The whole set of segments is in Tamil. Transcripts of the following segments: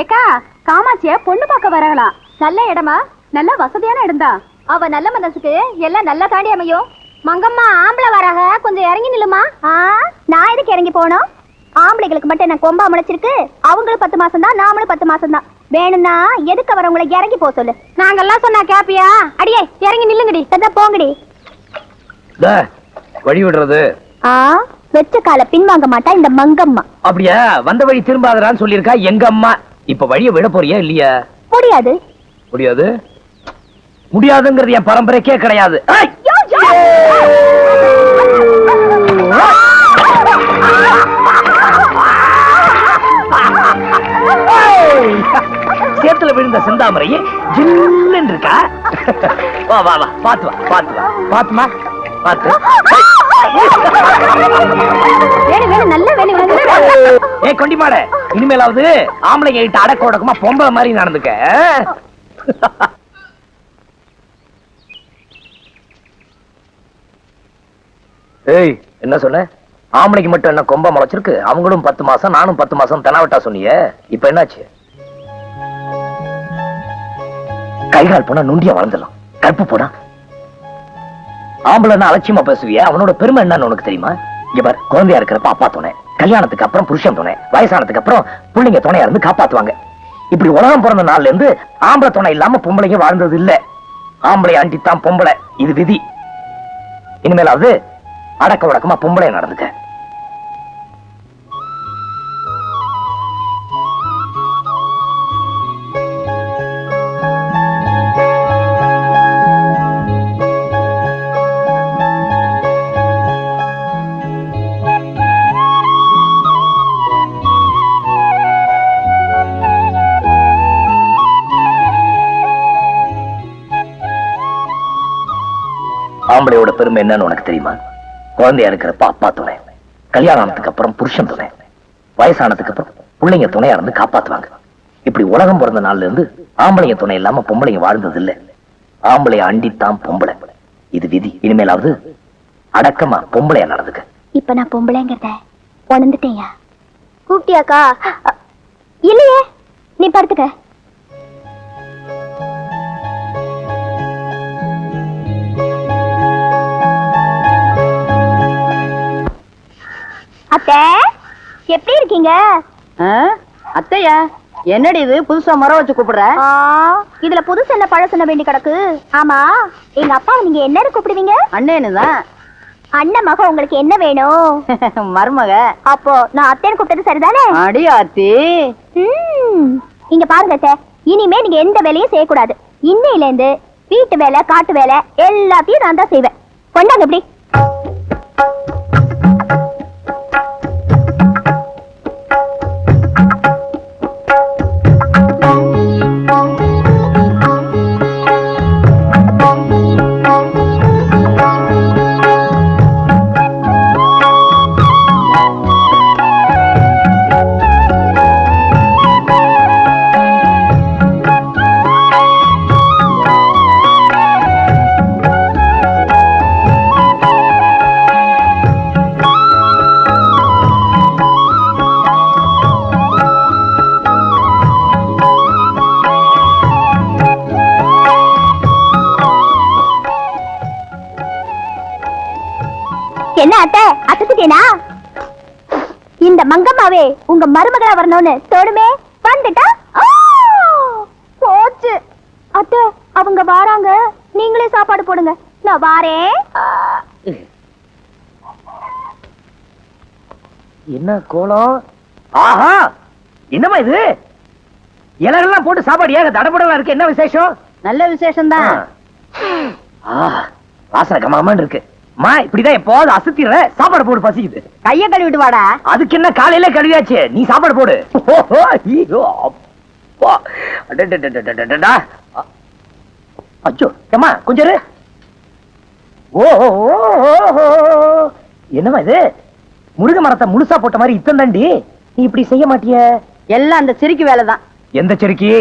ஏக்கா காமாட்சிய பொண்ணு பார்க்க வரலாம். நல்ல இடமா? நல்ல வசதியான இடம்தான். அவ நல்ல மனசுக்கு எல்லாம் நல்லா தாண்டி அமையும். மங்கம்மா ஆம்பளை வராக, கொஞ்சம் இறங்கி நில்லுமா. நான் எதுக்கு இறங்கி போனோம்? ஆம்பளைகளுக்கு மட்டும் என்ன கொம்பா முளைச்சிருக்கு? அவங்களும் 10 மாசம் தான், நாமளும் 10 மாசம் தான். வேணும்னா எதுக்கு வரவங்களை இறங்கி போக சொல்லு. நாங்கெல்லாம் சொன்னா கேப்பியா? அடியே இறங்கி நில்லுங்கடி. போங்கடி. வழி விடுறது வெச்ச கால பின்வாங்க மாட்டா இந்த மங்கம்மா. அப்படியா? வந்த வழி திரும்பாதரான்னு சொல்லிருக்கா எங்க அம்மா. இப்ப வழிய விட போறியா இல்லையா? முடியாது. முடியாது முடியாதுங்கிறது என் பரம்பரைக்கே கிடையாது. சேத்துல விழுந்த செந்தாமரையே ஜில்லுன்னு இருக்கா. வா வா வா, பாத்து வா, பாத்து வா, பாத்துமா, பாத்து. ஏ கொண்டிமாட, இனிமேலாவது ஆம்பளை கிட்ட அடக்க உடக்கமா பொம்பளை மாதிரி நடந்துக்க. ஏய், என்ன சொன்ன? ஆம்பளைக்கு மட்டும் என்ன கொம்ப முளைச்சிருக்கு? அவங்களும் 10 மாசம், நானும் 10 மாசம் தெனாவட்டா சொன்னியே. இப்ப என்னாச்சு? கைகால் போனா நுண்டியா வளர்ந்துடலாம். கற்பு போனா ஆம்பளை அலட்சியமா பேசுவிய. அவனோட பெருமை என்னன்னு உனக்கு தெரியுமா? இங்க பாரு, குழந்தையா இருக்கிறப்ப அப்பா துணை, கல்யாணத்துக்கு அப்புறம் புருஷன் துணை, வயசானதுக்கு அப்புறம் பிள்ளைங்க துணையா இருந்து காப்பாத்துவாங்க. இப்படி உலகம் பிறந்த நாள்ல இருந்து ஆம்பளை துணை இல்லாம பொம்பளைங்க வாழ்ந்தது இல்ல. ஆம்பளை ஆண்டித்தான் பொம்பளை, இது விதி. இனிமேலாவது அடக்க உடக்கமா பொம்பளை நடந்துக்க. ஆம்பளையோட பெருமை என்னன்னு உனக்கு தெரியுமா? குழந்தையா இருக்கிறப்ப அப்பா துணை, கல்யாணத்துக்கு அப்புறம் புருஷன் துணை, வயசானதுக்கு அப்புறம் பிள்ளைங்க துணையா இருந்து காப்பாத்துவாங்க. இப்படி உலகம் பிறந்த நாள்ல இருந்து ஆம்பளைங்க துணை இல்லாம பொம்பளைங்க வாழ்ந்தது இல்ல. ஆம்பளைய அண்டித்தான் பொம்பளை, இது விதி. இனிமேலாவது அடக்கமா பொம்பளையா நடந்துக்க. இப்ப நான் பொம்பளைங்கிறத உணர்ந்துட்டேயா? கூப்பிட்டியாக்கா? இல்லையே, நீ படுத்துக்க. அத்தை, எப்படி இருக்கீங்க? அத்தையா, என்னடி இது புதுசா மரம் வச்சு கூப்பிடுற? இதுல புதுசு என்ன பழசு என்ன வேண்டி கிடக்கு? ஆமா, எங்க அப்பா நீங்க என்ன கூப்பிடுவீங்க? அண்ணேனுதான். அண்ணன் மக உங்களுக்கு என்ன வேணும்? மருமக. அப்போ நான் அத்தைன்னு கூப்பிட்டது சரிதானே? அடி ஆத்தி. இங்க பாருங்க அத்தை, இனிமே நீங்க எந்த வேலையும் செய்யக்கூடாது. இன்னையில இருந்து வீட்டு வேலை, காட்டு வேலை எல்லாத்தையும் நான் தான் செய்வேன். கொண்டாங்க எப்படி? என்ன அத்தை, அசத்துட்டேனா? இந்த மங்கம்மாவே உங்க மருமகளா வரணும்னு தோணுமே, வந்துட்டா போச்சு. அத்தை, அவங்க வாராங்க, நீங்களே சாப்பாடு போடுங்க, நான் வாரேன். என்ன கோலம்? ஆஹா, என்னமா இது? இலகெல்லாம் போட்டு சாப்பாடு ஏக தடபடலாம் இருக்கு. என்ன விசேஷம்? நல்ல விசேஷம் தான். வாசனை கமாமன்னு இருக்கு. மா, இப்படிதான் எப்போது அசத்திர சாப்பாடு போடு, பசிக்குது. கைய கழுவிட்டு வாடா. அதுக்கு என்ன, காலையில கழுவியாச்சு, நீ சாப்பாடு போடு. அச்சோ, ஏமா கொஞ்சம். என்னமா இது? முருங்கை மரத்தை முழுசா போட்ட மாதிரி இத்தம் தாண்டி நீ இப்படி செய்ய மாட்டிய? எல்லாம் அந்த சிரிக்கு வேலைதான். எந்த செருக்கி?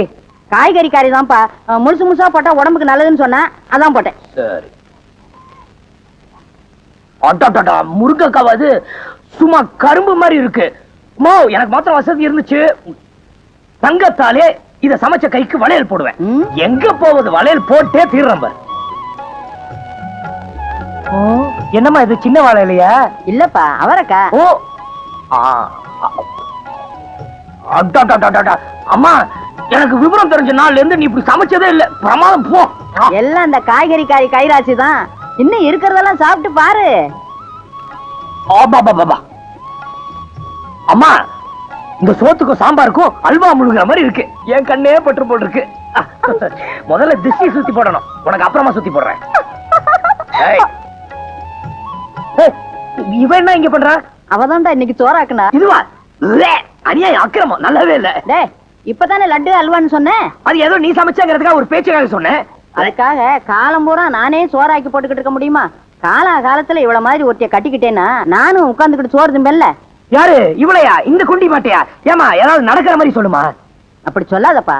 காய்கறி காரி தான்ப்பா. முழுசு முழுசா போட்டா உடம்புக்கு நல்லதுன்னு சொன்னா அதான் போட்டேன். சரி. முருங்கைக்காவது சும்மா கரும்பு மாதிரி இருக்கு. எனக்கு மாத்திரம் வசதி இருந்துச்சு. தங்கத்தாலே இத சமைச்ச கைக்கு வளையல் போடுவேன். ம். எங்க போவது வளையல் போட்டே தீர்றேன் பாரு. ஓ, என்னம்மா இது சின்ன வாழை இல்லையா? இல்லப்பா அவரக்கா. ஓ, ஆ, ஆ. அடடடடடட. அம்மா, எனக்கு விவரம் தெரிஞ்ச நாள்ல இருந்து நீ இப்படி சமைச்சதே இல்ல. பிரமாதம் போ. எல்லாம் அந்த காய்கறிக்காரி கைராசி தான். இன்னும் இருக்கிறதெல்லாம் சாப்பிட்டு பாரு. ஆபாபாபாபா. அம்மா, இந்த சோத்துக்கும் சாம்பாருக்கும் அல்வா முழுகிற மாதிரி இருக்கு. என் கண்ணே பற்று போட்டுருக்கு. முதல்ல திஷ்டி சுத்தி போடணும், உனக்கு அப்புறமா சுத்தி போடுறேன். ஏய். ஏய், இவன் என்ன இங்க பண்றா? அவதான்டா இன்னைக்கு சோறாக்குனா. இதுவா? லே, அநியாயம், அக்கிரமம், நல்லாவே இல்ல. டேய், இப்பதானே லட்டு அல்வான்னு சொன்னேன். அது ஏதோ நீ சமைச்சங்கிறதுக்காக ஒரு பேச்சுக்காக சொன்னேன். அதுக்காக காலம் பூரா நானே சோறாக்கி போட்டுக்கிட்டு இருக்க முடியுமா? காலத்துல இவ்வளவு மாதிரி ஒருத்திய கட்டிக்கிட்டேன்னா நானும் உட்கார்ந்துக்கிட்டு சோறு திம்பல்ல. யாரு இவளையா? இந்த குண்டி மாட்டையா? ஏமா, ஏதாவது நடக்கிற மாதிரி சொல்லுமா. அப்படி சொல்லாதப்பா.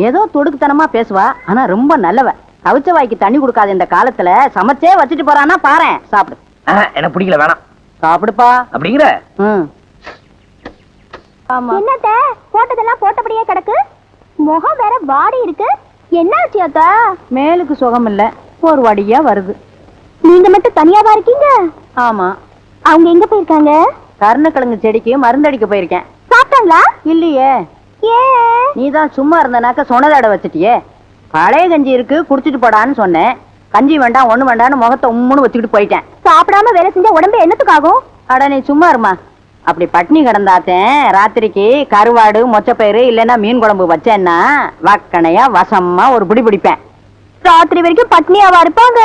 ஏதோ துடுக்குத்தனமா பேசுவா, ஆனா ரொம்ப நல்லவ. கவிச்ச வாய்க்கு தண்ணி கொடுக்காத இந்த காலத்துல சமைச்சே வச்சுட்டு போறான்னா பாறேன். சாப்பிடு. எனக்கு பிடிக்கல, வேணாம். சாப்பிடுப்பா. அப்படிங்கிற என்னத்த போட்டதெல்லாம் போட்டபடியே கிடக்கு. முகம் வேற வாடி இருக்கு. என்னாச்சு அக்கா? மேலுக்கு சுகம் இல்ல, ஒரு வடியா வருது. நீங்க மட்டும் தனியாவா இருக்கீங்க? ஆமா. அவங்க எங்க போயிருக்காங்க? கருணக்கிழங்கு செடிக்கு மருந்தடிக்க போயிருக்கேன். சாப்பிட்டாங்களா? இல்லையே. ஏ, நீதான் சும்மா இருந்தனாக்க சொன்னதாட வச்சுட்டியே. பழைய கஞ்சி இருக்கு, குடிச்சிட்டு போடான்னு சொன்னேன். கஞ்சி வேண்டாம் ஒண்ணு வேண்டாம்னு முகத்தை உம்முன்னு வச்சுக்கிட்டு போயிட்டேன். சாப்பிடாம வேலை செஞ்சா உடம்பு என்னத்துக்காகும்? அட நீ சும்மா இருமா. அப்படி பட்னி கிடந்தாத்தேன் ராத்திரிக்கு கருவாடு மொச்சப்பயிறு இல்லைன்னா மீன் குழம்பு வச்சேன்னா வக்கனையா வசமா ஒரு பிடி பிடிப்பேன். ராத்திரி வரைக்கும் பட்னியாவா இருப்பாங்க?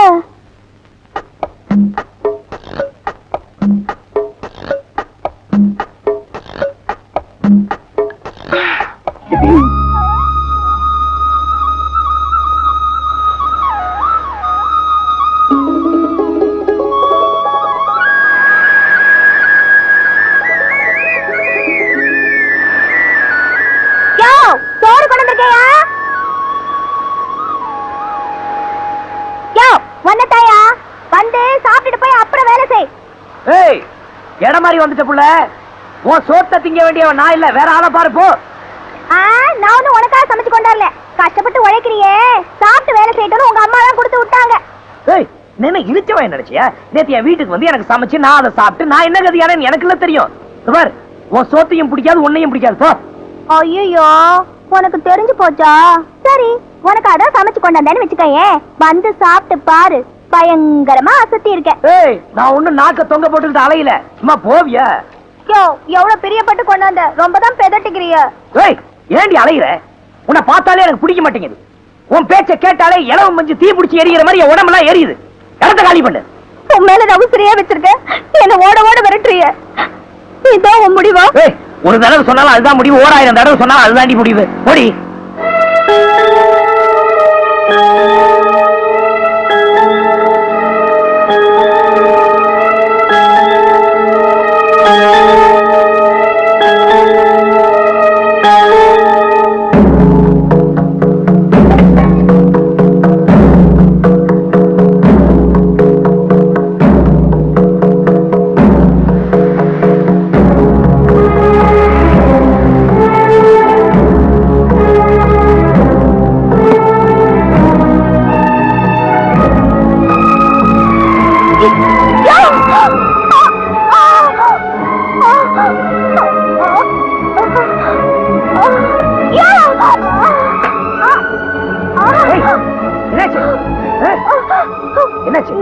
சோறு கொண்டு வந்திருக்கையா? வந்தட்டாயா? வந்து சாப்பிட்டுட்டு போய் அப்புறம் வேலை செய். ஏய், இடம் மாதிரி வந்துட்ட புள்ள. உன் சோத்தை திங்க வேண்டியவன் நான் இல்ல, வேற ஆளை பாரு போ. நான் ஒண்ணு உனக்காக சமைச்சு கொண்டாடல. கஷ்டப்பட்டு உழைக்கிறியே, சாப்பிட்டு வேலை செய்யணும்னு உங்க அம்மா தான் கொடுத்து விட்டாங்க. ஏய், என்ன இழுச்சவன் நினைச்சியா? நேத்து என் வீட்டுக்கு வந்து எனக்கு சமைச்சு நான் அதை சாப்பிட்டு நான் என்ன கதியானு எனக்கு இல்ல தெரியும். பார், உன் சோத்தையும் பிடிக்காது உன்னையும் பிடிக்காது போ. ஐயோ, உனக்கு தெரிஞ்சு போச்சா? சரி, உனக்கு அதான் சமைச்சு கொண்டாந்தேன்னு வச்சுக்கயே. வந்து சாப்பிட்டு பாரு, பயங்கரமா அசத்தி இருக்க. ஏய், நான் ஒண்ணு நாக்க தொங்க போட்டுக்கிட்டு அலையில, சும்மா போவியா? எவ்வளவு பிரியப்பட்டு கொண்டாந்த, ரொம்ப தான் பெதட்டிக்கிறிய. ஏய், ஏண்டி அலையிற? உன்னை பார்த்தாலே எனக்கு பிடிக்க மாட்டேங்குது. உன் பேச்ச கேட்டாலே இளவு மஞ்சு தீ பிடிச்சி எரியிற மாதிரி என் உடம்பெல்லாம் எரியுது. இடத்த காலி பண்ணு. உன் மேல ரவுசரியா வச்சிருக்க, என்ன ஓட ஓட விரட்டுறிய. இதான் உன் முடிவா? ஏய், ஒரு தடவை சொன்னாலும் அதுதான் முடிவு, 1000 தடவை சொன்னாலும் அதுதாண்டி முடிவு. ஓடி.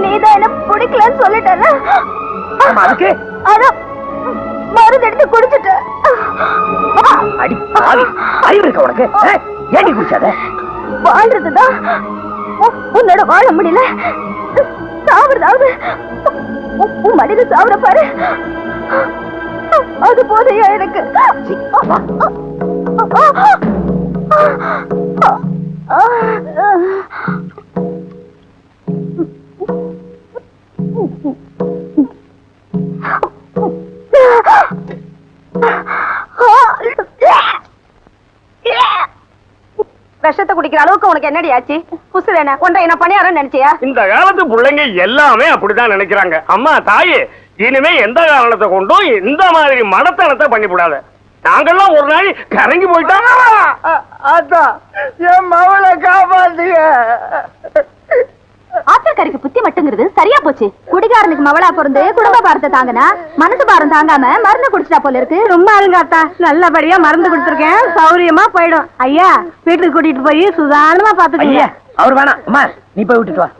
நீதான் என்ன பிடிக்கலன்னு சொல்லிட்டல. அதுக்கு மருந்து எடுத்து குடிச்சிட்ட. அடி பாவி, அறிவு இருக்க உனக்கு? ஏண்டி குடிச்சாத? வாழ்றதுதான் உன்னோட வாழ முடியல, சாவறதாவது உன் மனித சாவற பாரு, அது போதையா எனக்கு. விஷத்தை குடிக்கிற அளவுக்கு உனக்கு என்னடி ஆச்சு? புசு வேணா ஒன்றை என்ன பணியாரம் நினைச்சியா? இந்த காலத்து பிள்ளைங்க எல்லாமே அப்படிதான் நினைக்கிறாங்க. அம்மா தாயே, இனிமே எந்த காரணத்தை கொண்டும் இந்த மாதிரி மடத்தனத்தை பண்ணிவிடாத. நாங்கெல்லாம் ஒரு நாள் கரங்கி போயிட்டோம். ஆத்தா என் மவளை காப்பாத்துங்க. ஆத்தக்கரைக்கு புத்தி மட்டுங்கிறது சரியா போச்சு. குடிகாரனுக்கு மவளா பிறந்து குடும்ப பாரத்தை தாங்கினா மனசு பாரம் தாங்காம மருந்து குடிச்சிட்டா போல இருக்கு. ரொம்ப அழுங்காத்தா, நல்லபடியா மருந்து கொடுத்துருக்கேன், சௌரியமா போயிடும். ஐயா வீட்டுக்கு கூட்டிட்டு போய் சுதாரணமா பாத்துக்கீங்க. அவர் வேணாம் அம்மா, நீ போய் விட்டுட்டு வா.